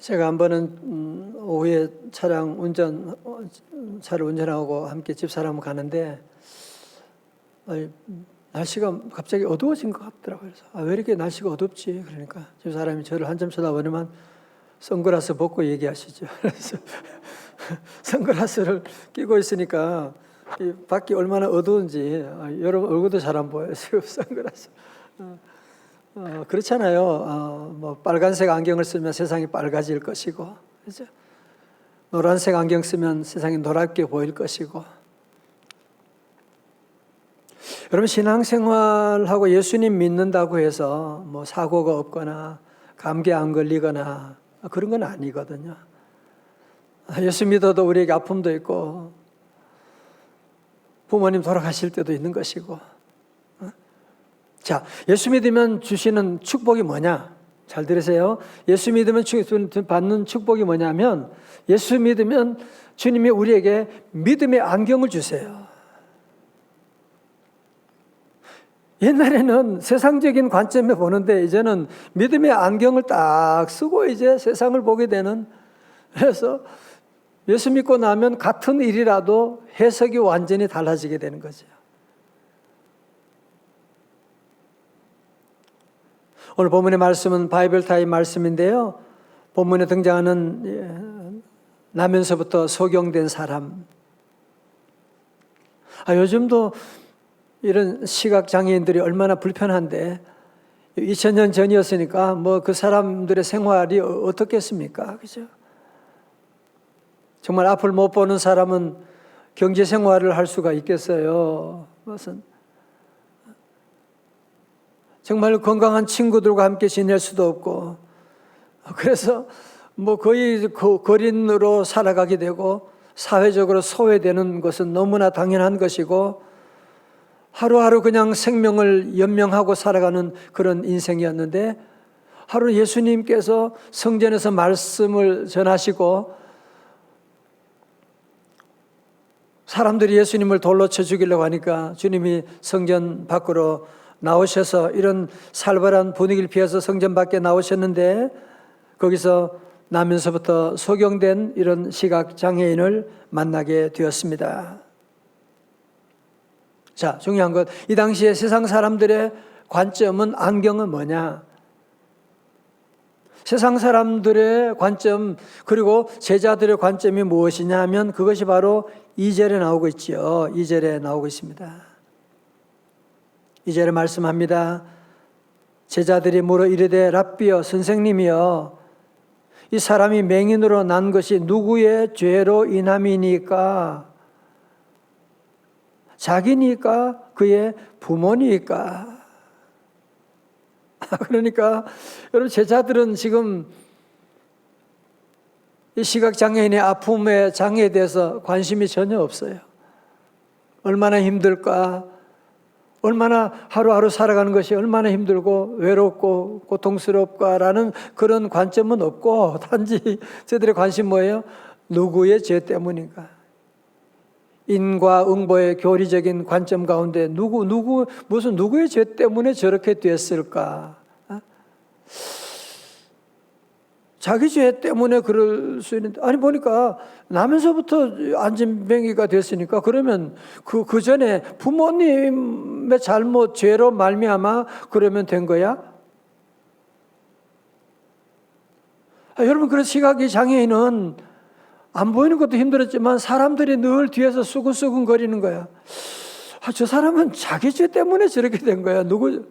제가 한 번은 오후에 차를 운전하고 함께 집사람 가는데 날씨가 갑자기 어두워진 것 같더라고요. 그래서 왜 이렇게 날씨가 어둡지? 그러니까 집사람이 저를 한참 쳐다보더만 선글라스 벗고 얘기하시죠. 그래서 선글라스를 끼고 있으니까 이 밖이 얼마나 어두운지 여러분 얼굴도 잘 안 보여요. 지금 선글라스. 그렇잖아요. 뭐 빨간색 안경을 쓰면 세상이 빨가질 것이고, 그렇죠? 노란색 안경 쓰면 세상이 노랗게 보일 것이고. 여러분 신앙생활하고 예수님 믿는다고 해서 뭐 사고가 없거나 감기 안 걸리거나 그런 건 아니거든요. 예수 믿어도 우리에게 아픔도 있고 부모님 돌아가실 때도 있는 것이고. 자, 예수 믿으면 주시는 축복이 뭐냐? 잘 들으세요. 예수 믿으면 받는 축복이 뭐냐면, 예수 믿으면 주님이 우리에게 믿음의 안경을 주세요. 옛날에는 세상적인 관점에 보는데 이제는 믿음의 안경을 딱 쓰고 이제 세상을 보게 되는, 그래서 예수 믿고 나면 같은 일이라도 해석이 완전히 달라지게 되는 거죠. 오늘 본문의 말씀은 바이블 타임 말씀인데요. 본문에 등장하는 나면서부터 소경된 사람. 요즘도 이런 시각장애인들이 얼마나 불편한데 2000년 전이었으니까 뭐 그 사람들의 생활이 어떻겠습니까? 그죠? 정말 앞을 못 보는 사람은 경제 생활을 할 수가 있겠어요? 무슨 정말 건강한 친구들과 함께 지낼 수도 없고, 그래서 뭐 거의 거린으로 살아가게 되고 사회적으로 소외되는 것은 너무나 당연한 것이고, 하루하루 그냥 생명을 연명하고 살아가는 그런 인생이었는데, 하루 예수님께서 성전에서 말씀을 전하시고 사람들이 예수님을 돌로 쳐 죽이려고 하니까 주님이 성전 밖으로 나오셔서 이런 살벌한 분위기를 피해서 성전 밖에 나오셨는데, 거기서 나면서부터 소경된 이런 시각장애인을 만나게 되었습니다. 자, 중요한 것, 이 당시에 세상 사람들의 관점은, 안경은 뭐냐? 세상 사람들의 관점, 그리고 제자들의 관점이 무엇이냐 하면 그것이 바로 2절에 나오고 있죠. 2절에 나오고 있습니다. 2절에 말씀합니다. 제자들이 물어 이르되 랍비여, 선생님이여, 이 사람이 맹인으로 난 것이 누구의 죄로 인함이니까? 자기니까? 그의 부모니까? 그러니까 여러분, 제자들은 지금 이 시각장애인의 아픔의 장애에 대해서 관심이 전혀 없어요. 얼마나 힘들까? 얼마나 하루하루 살아가는 것이 얼마나 힘들고 외롭고 고통스럽까라는 그런 관점은 없고, 단지 저들의 관심 뭐예요? 누구의 죄 때문인가? 인과응보의 교리적인 관점 가운데 무슨 누구의 죄 때문에 저렇게 됐을까? 자기 죄 때문에 그럴 수 있는데, 아니 보니까 나면서부터 안진뱅이가 됐으니까, 그러면 그 전에 부모님의 잘못, 죄로 말미암아 그러면 된 거야? 여러분, 그래서 시각이 장애인은 안 보이는 것도 힘들었지만 사람들이 늘 뒤에서 수근수근 거리는 거야. 저 사람은 자기 죄 때문에 저렇게 된 거야. 눈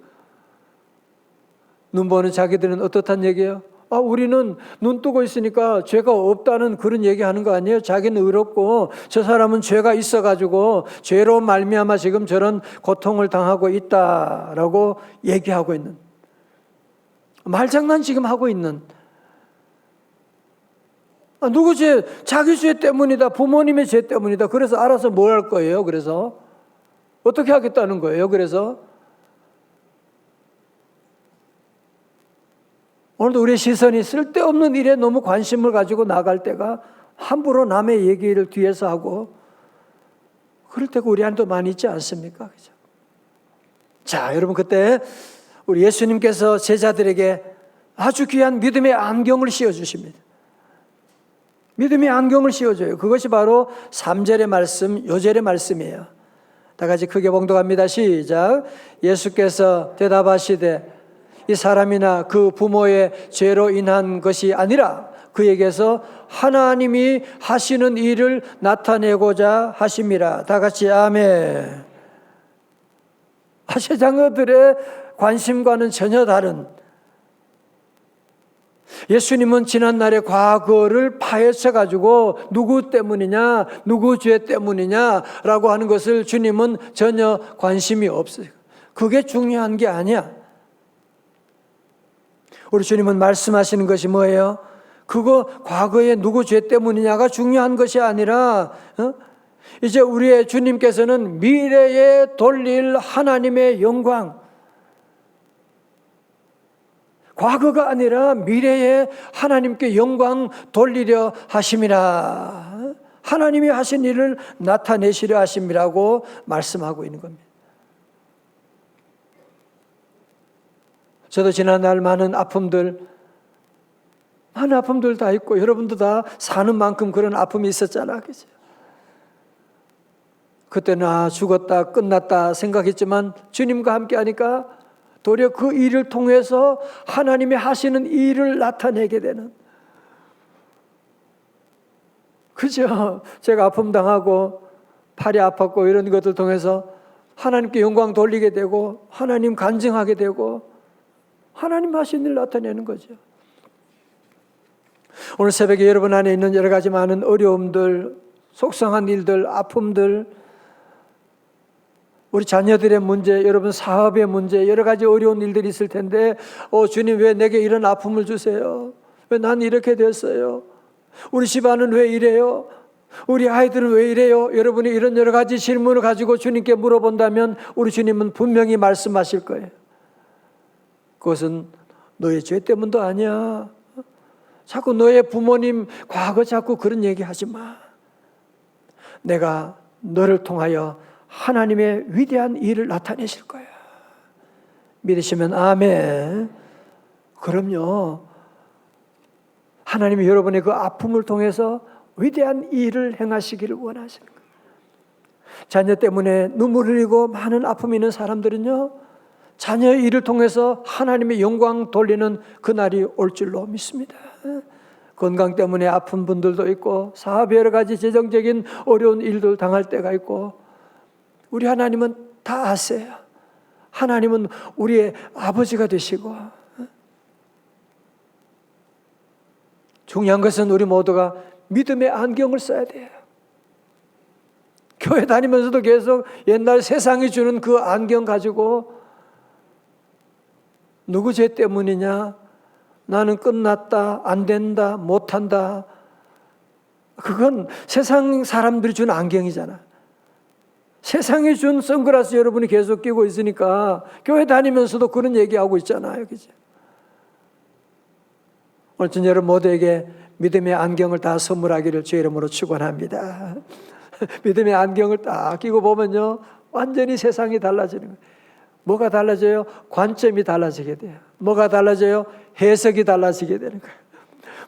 보는 자기들은 어떻단 얘기예요? 우리는 눈 뜨고 있으니까 죄가 없다는 그런 얘기하는 거 아니에요? 자기는 의롭고 저 사람은 죄가 있어가지고 죄로 말미암아 지금 저런 고통을 당하고 있다라고 얘기하고 있는, 말장난 지금 하고 있는, 누구 죄? 자기 죄 때문이다. 부모님의 죄 때문이다. 그래서 알아서 뭘 할 거예요? 그래서 어떻게 하겠다는 거예요? 그래서 오늘도 우리의 시선이 쓸데없는 일에 너무 관심을 가지고 나갈 때가, 함부로 남의 얘기를 뒤에서 하고 그럴 때가 우리 안에도 많이 있지 않습니까? 그죠? 자, 여러분, 그때 우리 예수님께서 제자들에게 아주 귀한 믿음의 안경을 씌워주십니다. 믿음의 안경을 씌워줘요. 그것이 바로 3절의 말씀, 요절의 말씀이에요. 다 같이 크게 봉독합니다. 시작. 예수께서 대답하시되 이 사람이나 그 부모의 죄로 인한 것이 아니라 그에게서 하나님이 하시는 일을 나타내고자 하심이라. 다 같이 아멘. 세상들의 관심과는 전혀 다른, 예수님은 지난날의 과거를 파헤쳐 가지고 누구 때문이냐, 누구 죄 때문이냐라고 하는 것을 주님은 전혀 관심이 없어요. 그게 중요한 게 아니야. 우리 주님은 말씀하시는 것이 뭐예요? 그거 과거에 누구 죄 때문이냐가 중요한 것이 아니라 이제 우리의 주님께서는 미래에 돌릴 하나님의 영광, 과거가 아니라 미래에 하나님께 영광 돌리려 하심이라. 하나님이 하신 일을 나타내시려 하심이라고 말씀하고 있는 겁니다. 저도 지난날 많은 아픔들 다 있고 여러분도 다 사는 만큼 그런 아픔이 있었잖아, 그죠? 그때는 죽었다 끝났다 생각했지만 주님과 함께 하니까 도리어 그 일을 통해서 하나님이 하시는 일을 나타내게 되는, 그죠? 제가 아픔 당하고 팔이 아팠고 이런 것들 통해서 하나님께 영광 돌리게 되고 하나님 간증하게 되고 하나님 하신 일 나타내는 거죠. 오늘 새벽에 여러분 안에 있는 여러 가지 많은 어려움들, 속상한 일들, 아픔들, 우리 자녀들의 문제, 여러분 사업의 문제, 여러 가지 어려운 일들이 있을 텐데 주님 왜 내게 이런 아픔을 주세요? 왜 난 이렇게 됐어요? 우리 집안은 왜 이래요? 우리 아이들은 왜 이래요? 여러분이 이런 여러 가지 질문을 가지고 주님께 물어본다면 우리 주님은 분명히 말씀하실 거예요. 그것은 너의 죄 때문도 아니야. 자꾸 너의 부모님 과거 자꾸 그런 얘기 하지 마. 내가 너를 통하여 하나님의 위대한 일을 나타내실 거야. 믿으시면 아멘. 그럼요. 하나님이 여러분의 그 아픔을 통해서 위대한 일을 행하시기를 원하시는 거예요. 자녀 때문에 눈물을 흘리고 많은 아픔이 있는 사람들은요, 자녀의 일을 통해서 하나님의 영광 돌리는 그날이 올 줄로 믿습니다. 건강 때문에 아픈 분들도 있고 사업에 여러 가지 재정적인 어려운 일들 당할 때가 있고, 우리 하나님은 다 아세요. 하나님은 우리의 아버지가 되시고, 중요한 것은 우리 모두가 믿음의 안경을 써야 돼요. 교회 다니면서도 계속 옛날 세상이 주는 그 안경 가지고 누구 죄 때문이냐, 나는 끝났다, 안 된다, 못한다, 그건 세상 사람들이 준 안경이잖아. 세상이 준 선글라스 여러분이 계속 끼고 있으니까 교회 다니면서도 그런 얘기하고 있잖아요, 그죠? 오늘 전 여러분 모두에게 믿음의 안경을 다 선물하기를 주의 이름으로 축원합니다. 믿음의 안경을 딱 끼고 보면요, 완전히 세상이 달라지는 거예요. 뭐가 달라져요? 관점이 달라지게 돼요. 뭐가 달라져요? 해석이 달라지게 되는 거예요.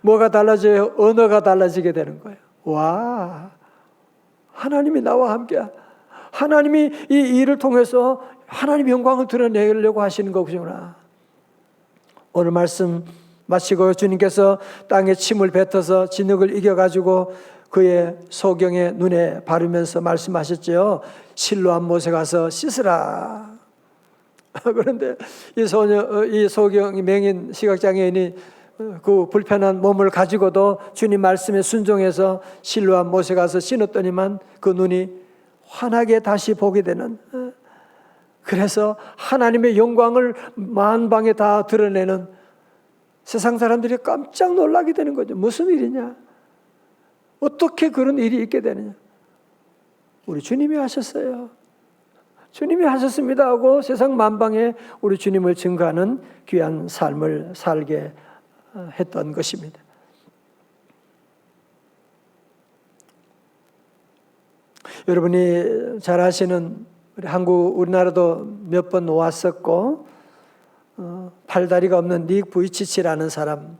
뭐가 달라져요? 언어가 달라지게 되는 거예요. 와, 하나님이 나와 함께, 하나님이 이 일을 통해서 하나님의 영광을 드러내려고 하시는 거구나. 오늘 말씀 마치고 주님께서 땅에 침을 뱉어서 진흙을 이겨가지고 그의 소경의 눈에 바르면서 말씀하셨죠. 실로암 못에 가서 씻으라. 그런데 이 소경이 맹인 시각장애인이 그 불편한 몸을 가지고도 주님 말씀에 순종해서 실로암 못에 가서 신었더니만 그 눈이 환하게 다시 보게 되는, 그래서 하나님의 영광을 만방에 다 드러내는, 세상 사람들이 깜짝 놀라게 되는 거죠. 무슨 일이냐? 어떻게 그런 일이 있게 되느냐? 우리 주님이 하셨어요. 주님이 하셨습니다 하고 세상 만방에 우리 주님을 증거하는 귀한 삶을 살게 했던 것입니다. 여러분이 잘 아시는 우리나라도 몇 번 왔었고, 팔다리가 없는 닉 부이치치라는 사람,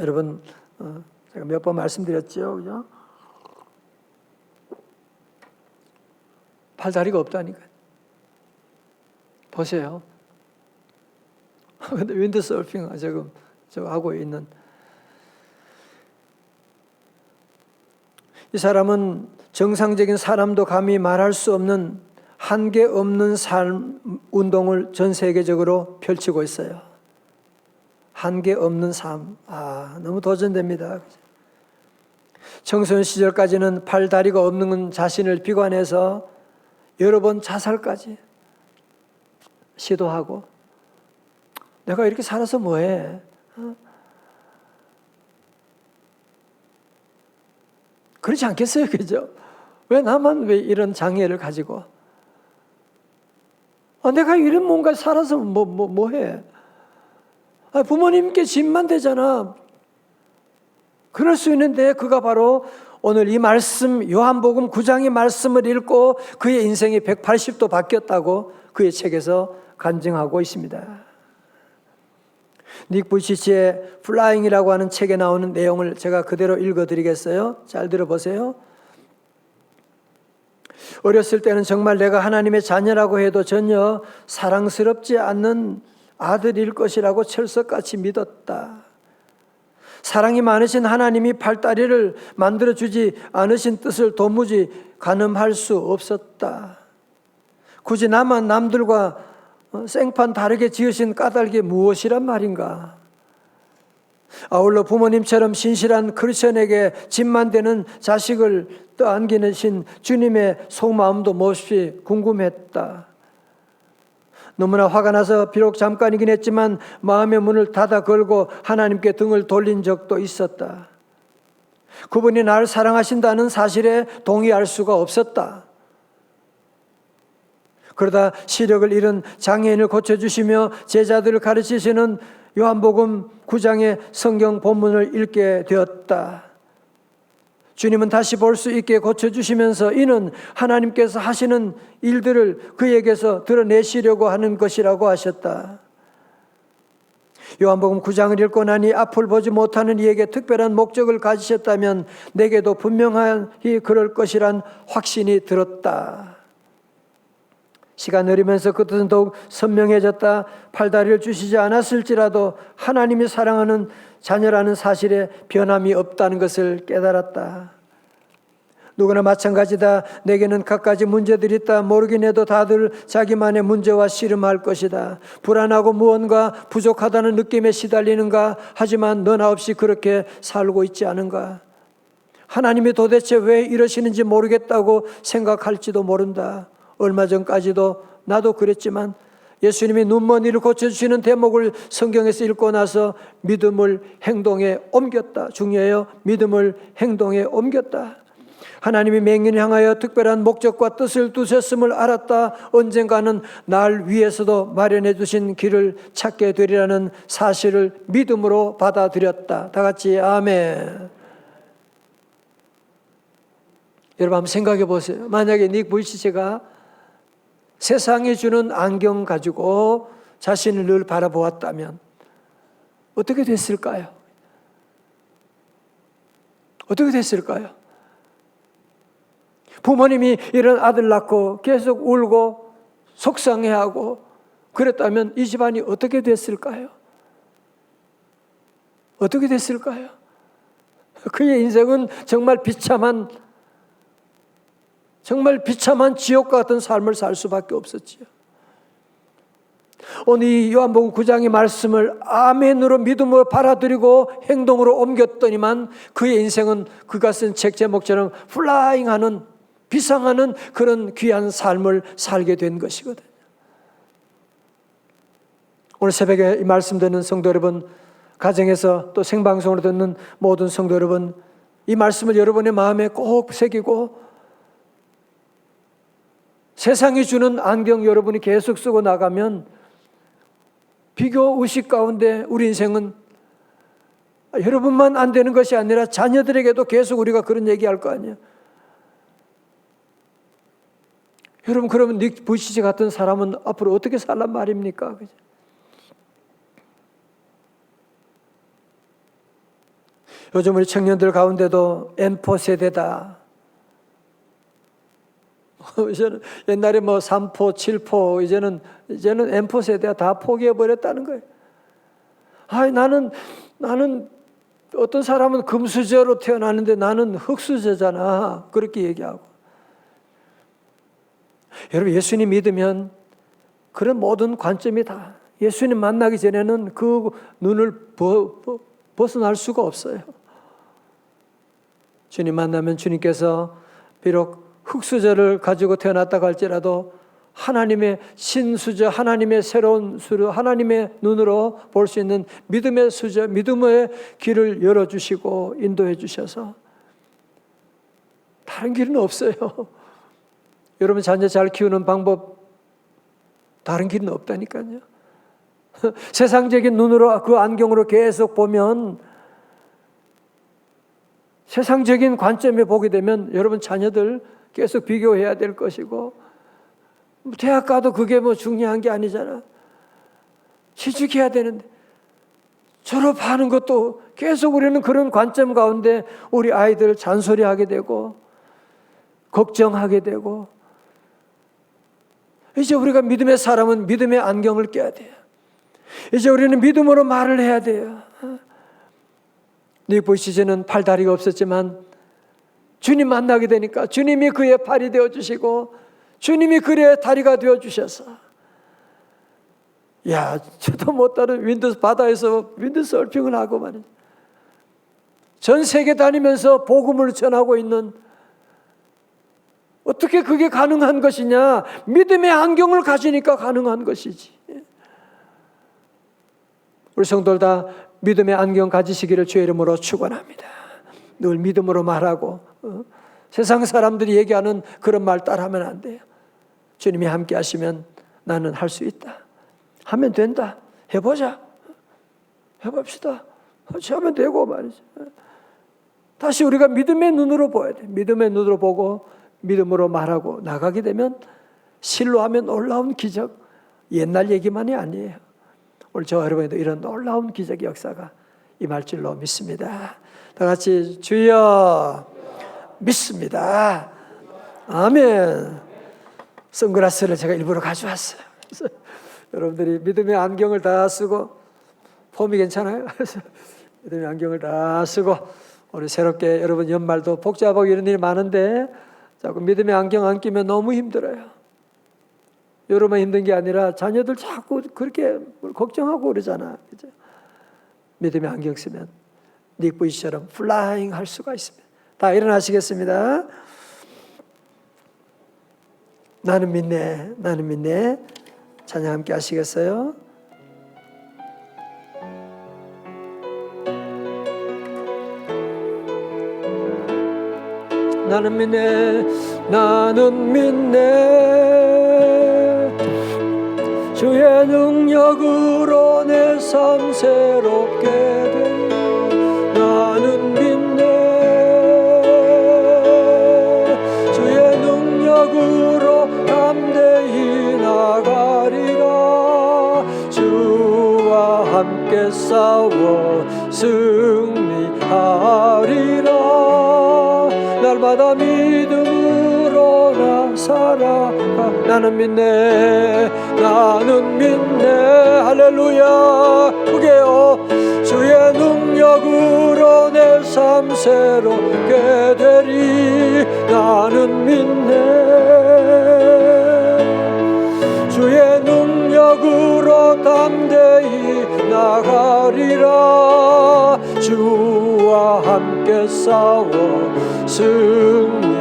여러분 제가 몇 번 말씀드렸죠, 그죠? 팔다리가 없다니까. 보세요. 근데 윈드서핑 지금 저 하고 있는 이 사람은 정상적인 사람도 감히 말할 수 없는 한계 없는 삶 운동을 전 세계적으로 펼치고 있어요. 한계 없는 삶. 너무 도전됩니다. 청소년 시절까지는 팔 다리가 없는 자신을 비관해서 여러 번 자살까지 시도하고, 내가 이렇게 살아서 뭐해? 그렇지 않겠어요, 그죠? 왜 나만 왜 이런 장애를 가지고? 내가 이런 뭔가 살아서 뭐해? 부모님께 짐만 되잖아. 그럴 수 있는데 그가 바로 오늘 이 말씀 요한복음 9장의 말씀을 읽고 그의 인생이 180도 바뀌었다고 그의 책에서 간증하고 있습니다. 닉 부이치치의 플라잉이라고 하는 책에 나오는 내용을 제가 그대로 읽어드리겠어요. 잘 들어보세요. 어렸을 때는 정말 내가 하나님의 자녀라고 해도 전혀 사랑스럽지 않는 아들일 것이라고 철석같이 믿었다. 사랑이 많으신 하나님이 팔다리를 만들어주지 않으신 뜻을 도무지 가늠할 수 없었다. 굳이 나만 남들과 생판 다르게 지으신 까닭이 무엇이란 말인가? 아울러 부모님처럼 신실한 크리스천에게 짐만 되는 자식을 떠안기신 주님의 속마음도 몹시 궁금했다. 너무나 화가 나서 비록 잠깐이긴 했지만 마음의 문을 닫아 걸고 하나님께 등을 돌린 적도 있었다. 그분이 나를 사랑하신다는 사실에 동의할 수가 없었다. 그러다 시력을 잃은 장애인을 고쳐주시며 제자들을 가르치시는 요한복음 9장의 성경 본문을 읽게 되었다. 주님은 다시 볼 수 있게 고쳐주시면서 이는 하나님께서 하시는 일들을 그에게서 드러내시려고 하는 것이라고 하셨다. 요한복음 9장을 읽고 나니 앞을 보지 못하는 이에게 특별한 목적을 가지셨다면 내게도 분명히 그럴 것이란 확신이 들었다. 시간 흐르면서 그 뜻은 더욱 선명해졌다. 팔다리를 주시지 않았을지라도 하나님이 사랑하는 자녀라는 사실에 변함이 없다는 것을 깨달았다. 누구나 마찬가지다. 내게는 갖가지 문제들이 있다. 모르긴 해도 다들 자기만의 문제와 씨름할 것이다. 불안하고 무언가 부족하다는 느낌에 시달리는가? 하지만 너나 없이 그렇게 살고 있지 않은가? 하나님이 도대체 왜 이러시는지 모르겠다고 생각할지도 모른다. 얼마 전까지도 나도 그랬지만 예수님이 눈먼 이를 고쳐주시는 대목을 성경에서 읽고 나서 믿음을 행동에 옮겼다. 중요해요. 믿음을 행동에 옮겼다. 하나님이 맹인을 향하여 특별한 목적과 뜻을 두셨음을 알았다. 언젠가는 날 위해서도 마련해 주신 길을 찾게 되리라는 사실을 믿음으로 받아들였다. 다 같이 아멘. 여러분 한번 생각해 보세요. 만약에 닉 부이치치가 세상이 주는 안경 가지고 자신을 늘 바라보았다면 어떻게 됐을까요? 어떻게 됐을까요? 부모님이 이런 아들 낳고 계속 울고 속상해하고 그랬다면 이 집안이 어떻게 됐을까요? 어떻게 됐을까요? 그의 인생은 정말 비참한 지옥 같은 삶을 살 수밖에 없었지요. 오늘 이 요한복음 9장의 말씀을 아멘으로 믿음으로 받아들이고 행동으로 옮겼더니만 그의 인생은 그가 쓴 책 제목처럼 플라잉하는 비상하는 그런 귀한 삶을 살게 된 것이거든요. 오늘 새벽에 이 말씀 듣는 성도 여러분, 가정에서 또 생방송으로 듣는 모든 성도 여러분, 이 말씀을 여러분의 마음에 꼭 새기고 세상이 주는 안경 여러분이 계속 쓰고 나가면 비교 의식 가운데 우리 인생은 여러분만 안 되는 것이 아니라 자녀들에게도 계속 우리가 그런 얘기할 거 아니에요. 여러분 그러면 닉 부이치치 같은 사람은 앞으로 어떻게 살란 말입니까? 요즘 우리 청년들 가운데도 N4 세대다. 이제는 옛날에 뭐 3포, 7포, 이제는 N4 세대가 다 포기해 버렸다는 거예요. 나는 어떤 사람은 금수저로 태어났는데 나는 흙수저잖아. 그렇게 얘기하고. 여러분, 예수님 믿으면 그런 모든 관점이 다 예수님 만나기 전에는 그 눈을 벗어날 수가 없어요. 주님 만나면 주님께서 비록 흙수저를 가지고 태어났다고 할지라도 하나님의 신수저, 하나님의 새로운 수저, 하나님의 눈으로 볼 수 있는 믿음의 수저, 믿음의 길을 열어주시고 인도해 주셔서 다른 길은 없어요. 여러분 자녀 잘 키우는 방법 다른 길은 없다니까요. 세상적인 눈으로 그 안경으로 계속 보면 세상적인 관점에 보게 되면 여러분 자녀들 계속 비교해야 될 것이고 대학 가도 그게 뭐 중요한 게 아니잖아. 취직해야 되는데 졸업하는 것도 계속 우리는 그런 관점 가운데 우리 아이들을 잔소리하게 되고 걱정하게 되고 이제 우리가 믿음의 사람은 믿음의 안경을 껴야 돼요. 이제 우리는 믿음으로 말을 해야 돼요. 니보 시즌은 팔다리가 없었지만 주님 만나게 되니까 주님이 그의 팔이 되어주시고 주님이 그의 다리가 되어주셔서 저도 못 따른 바다에서 윈드서핑을 하고 말이죠. 전 세계 다니면서 복음을 전하고 있는 어떻게 그게 가능한 것이냐? 믿음의 안경을 가지니까 가능한 것이지. 우리 성도들 다 믿음의 안경 가지시기를 주의 이름으로 축원합니다. 늘 믿음으로 말하고 세상 사람들이 얘기하는 그런 말 따라하면 안 돼요. 주님이 함께 하시면 나는 할 수 있다. 하면 된다. 해보자. 해봅시다. 같이 하면 되고 말이죠. 다시 우리가 믿음의 눈으로 보아야 돼. 믿음의 눈으로 보고 믿음으로 말하고 나가게 되면 실로 하면 놀라운 기적. 옛날 얘기만이 아니에요. 오늘 저와 여러분도 이런 놀라운 기적의 역사가 임할 줄로 믿습니다. 다 같이 주여 믿습니다. 아멘. 선글라스를 제가 일부러 가져왔어요. 그래서 여러분들이 믿음의 안경을 다 쓰고 폼이 괜찮아요? 믿음의 안경을 다 쓰고 우리 새롭게 여러분 연말도 복잡하고 이런 일이 많은데 자꾸 믿음의 안경 안 끼면 너무 힘들어요. 여러분만 힘든 게 아니라 자녀들 자꾸 그렇게 걱정하고 그러잖아. 그죠? 믿음의 안경 쓰면 닉 부이처럼 플라잉 할 수가 있습니다. 다 일어나시겠습니다. 나는 믿네, 나는 믿네. 찬양 함께 하시겠어요? 나는 믿네, 나는 믿네. 주의 능력으로 내 삶 새롭게 되리. 나는 믿네. 주의 능력으로 담대히 나가리라. 주와 함께 싸워 승리하리라. 날마다 믿음으로 나 살아가. 나는 믿네, 나는 믿네. 할렐루야. 그게요 주의 능력으로 내 삶 새롭게 되리. 나는 믿네. 주의 능력으로 담대히 나가리라. 주와 함께 싸워 승리하리라.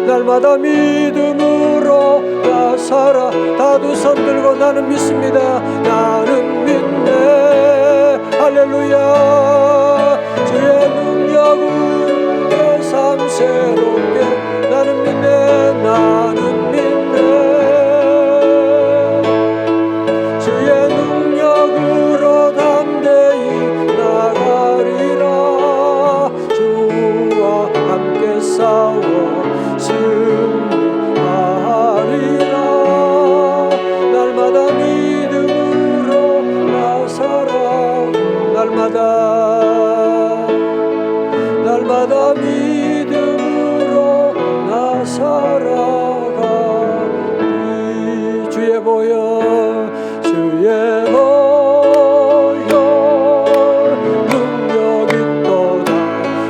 날마다 믿음으로 나 살아. 다 두 손 들고 나는 믿습니다. 나는 믿네. 할렐루야. 주의 능력으로 내 삶 새롭게. 나는 믿네, 나는 믿네. 주의 능력으로 담대히 나가리라. 주와 함께 싸워 승리하리라. 날마다 믿음으로 나 살아. 날마다 날마다 믿음으로 나 살아가리. 주의 보혈 주의 보혈 능력 있도다.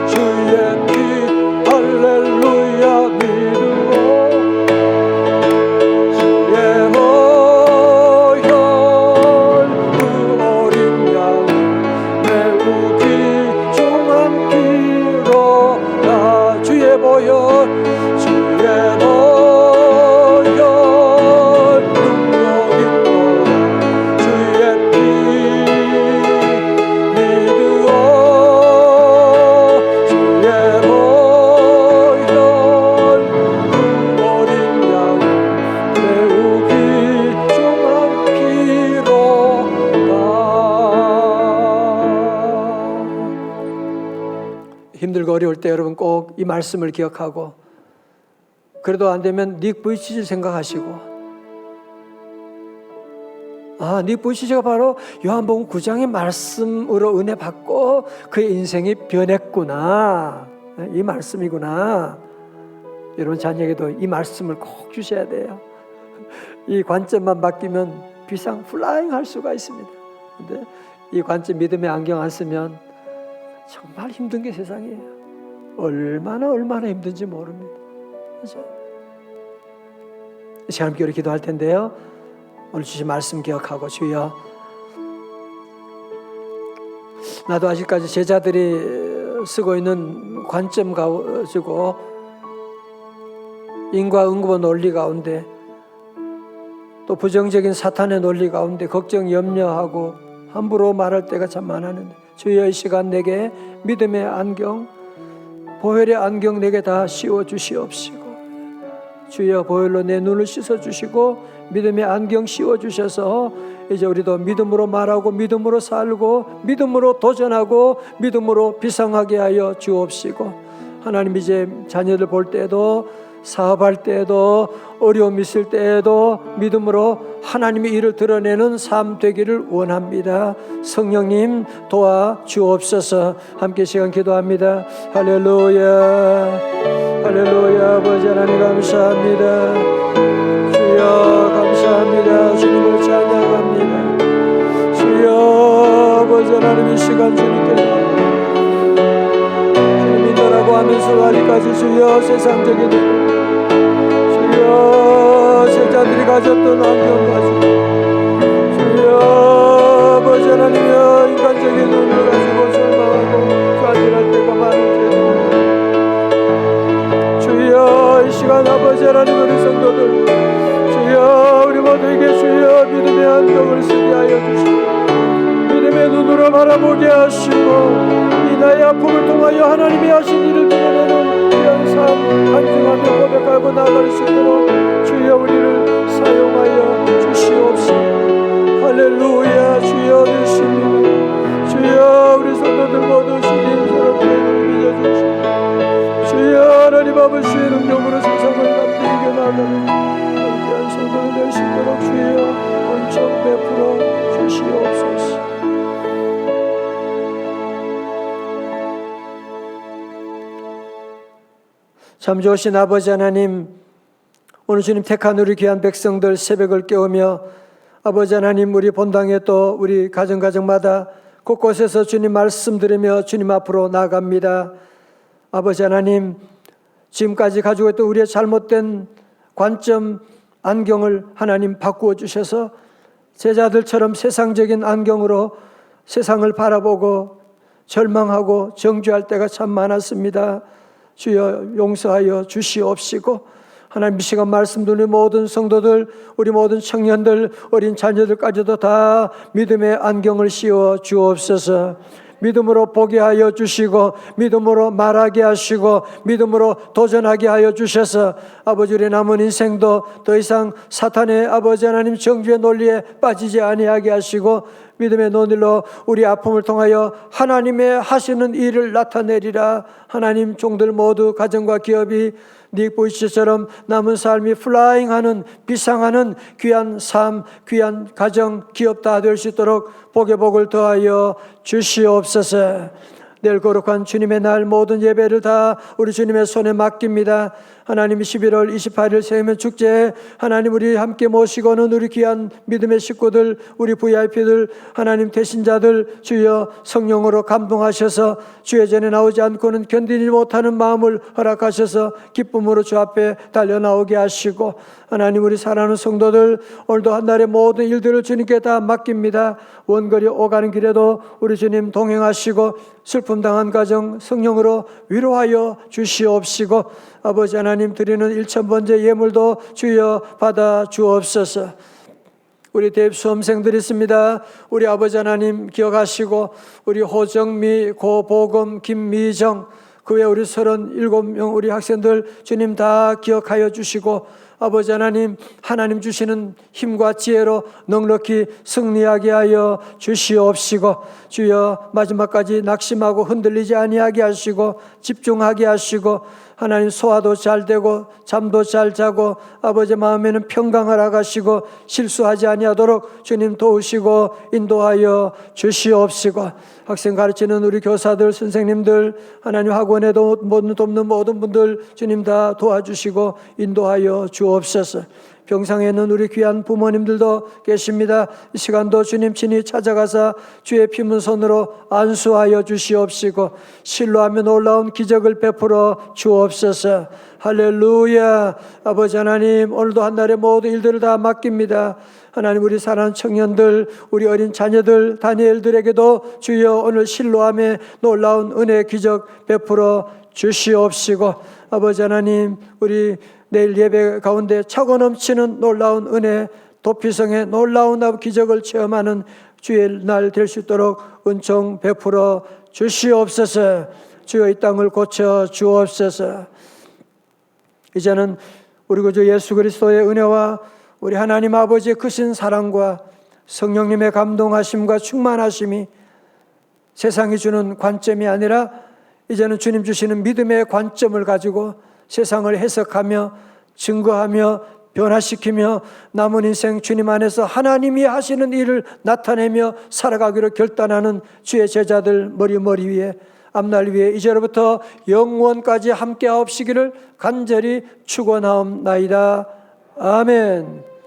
주의 피 할렐루야 믿음으로 주의 보혈 그 어린 양 매우 귀중한 피로 나 주의 보혈 주의 보혈 능력 있도다. 주의 피 믿으오. 주의 보혈 그 어린 양 매우 귀중한 피로다. 힘들고 어려울 때 여러분 꼭 이 말씀을 기억하고, 그래도 안 되면 닉 부이치즈 생각하시고, 닉 부이치즈가 바로 요한복음 9장의 말씀으로 은혜 받고 그의 인생이 변했구나, 이 말씀이구나. 여러분 자녀에게도 이 말씀을 꼭 주셔야 돼요. 이 관점만 바뀌면 비상 플라잉 할 수가 있습니다. 근데 이 관점, 믿음의 안경 안 쓰면 정말 힘든 게 세상이에요. 얼마나 힘든지 모릅니다. 그렇죠? 이 시간 함께 우리 기도할 텐데요, 오늘 주신 말씀 기억하고, 주여 나도 아직까지 제자들이 쓰고 있는 관점 가지고 인과응보 논리 가운데, 또 부정적인 사탄의 논리 가운데 걱정 염려하고 함부로 말할 때가 참 많았는데, 주여 이 시간 내게 믿음의 안경, 보혈의 안경 내게 다 씌워 주시옵시고, 주여 보혈로 내 눈을 씻어 주시고 믿음의 안경 씌워 주셔서 이제 우리도 믿음으로 말하고 믿음으로 살고 믿음으로 도전하고 믿음으로 비상하게 하여 주옵시고, 하나님 이제 자녀들 볼 때에도, 사업할 때에도, 어려움 있을 때에도 믿음으로 하나님의 일을 드러내는 삶 되기를 원합니다. 성령님 도와 주옵소서. 함께 시간 기도합니다. 할렐루야, 할렐루야. 아버지 하나님 감사합니다. 주여 감사합니다. 주님을 찬양합니다. 주여 아버지 하나님 이 시간 주님께 라고 하면서 아직까지 주여 세상적인 주여 제자들이 가졌던 안경 가지고, 주여 아버지 하나님이여 인간적인 눈을 가지고 절망하고 좌절할 때가 많은지, 주여 이 시간 아버지 하나님 우리 성도들, 주여 우리 모두에게 주여 믿음의 안경을 쓰게 하여 주시고 믿음의 눈으로 바라보게 하시고, 나의 아픔을 통하여 하나님이 하신 일을 드러내는 귀한 삶 간증하며 고백하고 나아갈 수 있도록 주여 우리를 사용하여 주시옵소서. 할렐루야. 주여 주십니다. 주여 우리 성도들 모두 주님처럼 믿어 주시고, 주여 하나님 아버지의 능력으로 세상을 함께 이겨나가는 귀한 성도들 될 수 있도록 주여 온천 베풀어 주시옵소서. 참 좋으신 아버지 하나님, 오늘 주님 택한 우리 귀한 백성들 새벽을 깨우며 아버지 하나님 우리 본당에 또 우리 가정마다 곳곳에서 주님 말씀 들으며 주님 앞으로 나아갑니다. 아버지 하나님, 지금까지 가지고 있던 우리의 잘못된 관점 안경을 하나님 바꾸어 주셔서 제자들처럼 세상적인 안경으로 세상을 바라보고 절망하고 정죄할 때가 참 많았습니다. 주여 용서하여 주시옵시고, 하나님 이 시간 말씀 듣는 모든 성도들, 우리 모든 청년들, 어린 자녀들까지도 다 믿음의 안경을 씌워 주옵소서. 믿음으로 보게 하여 주시고 믿음으로 말하게 하시고 믿음으로 도전하게 하여 주셔서 아버지 우리 남은 인생도 더 이상 사탄의 아버지 하나님 정죄의 논리에 빠지지 아니하게 하시고 믿음의 논일로 우리 아픔을 통하여 하나님의 하시는 일을 나타내리라. 하나님, 종들 모두 가정과 기업이 닉 보이시처럼 남은 삶이 플라잉하는 비상하는 귀한 삶, 귀한 가정, 기업 다 될 수 있도록 복의 복을 더하여 주시옵소서. 내일 거룩한 주님의 날 모든 예배를 다 우리 주님의 손에 맡깁니다. 하나님, 11월 28일 세우면 축제에 하나님 우리 함께 모시고는 우리 귀한 믿음의 식구들, 우리 VIP들, 하나님 대신자들 주여 성령으로 감동하셔서 주의 전에 나오지 않고는 견디지 못하는 마음을 허락하셔서 기쁨으로 주 앞에 달려나오게 하시고, 하나님 우리 사랑하는 성도들 오늘도 한 날의 모든 일들을 주님께 다 맡깁니다. 원거리 오가는 길에도 우리 주님 동행하시고 슬픔 당한 가정 성령으로 위로하여 주시옵시고, 아버지 하나님 드리는 1000번째 예물도 주여 받아 주옵소서. 우리 대입 수험생들이 있습니다. 우리 아버지 하나님 기억하시고 우리 호정미, 고보검, 김미정 그 외 우리 37명 우리 학생들 주님 다 기억하여 주시고, 아버지 하나님, 하나님 주시는 힘과 지혜로 넉넉히 승리하게 하여 주시옵시고, 주여 마지막까지 낙심하고 흔들리지 아니하게 하시고 집중하게 하시고, 하나님 소화도 잘 되고 잠도 잘 자고 아버지 마음에는 평강을 하가시고 실수하지 아니하도록 주님 도우시고 인도하여 주시옵시고, 학생 가르치는 우리 교사들 선생님들 하나님 학원에도 돕는 모든 분들 주님 다 도와주시고 인도하여 주옵소서. 병상에는 우리 귀한 부모님들도 계십니다. 이 시간도 주님 친히 찾아가사 주의 피문 손으로 안수하여 주시옵시고 실로하며 놀라운 기적을 베풀어 주옵소서. 할렐루야. 아버지 하나님, 오늘도 한 날의 모든 일들을 다 맡깁니다. 하나님 우리 사랑하는 청년들, 우리 어린 자녀들, 다니엘들에게도 주여 오늘 실로함에 놀라운 은혜 기적 베풀어 주시옵시고, 아버지 하나님 우리 내일 예배 가운데 차고 넘치는 놀라운 은혜, 도피성의 놀라운 기적을 체험하는 주의 날 될 수 있도록 은총 베풀어 주시옵소서. 주여 이 땅을 고쳐 주옵소서. 이제는 우리 구주 예수 그리스도의 은혜와 우리 하나님 아버지의 크신 사랑과 성령님의 감동하심과 충만하심이 세상이 주는 관점이 아니라 이제는 주님 주시는 믿음의 관점을 가지고 세상을 해석하며 증거하며 변화시키며 남은 인생 주님 안에서 하나님이 하시는 일을 나타내며 살아가기로 결단하는 주의 제자들 머리 위에 앞날 위에 이제로부터 영원까지 함께 하옵시기를 간절히 축원하옵나이다. 아멘.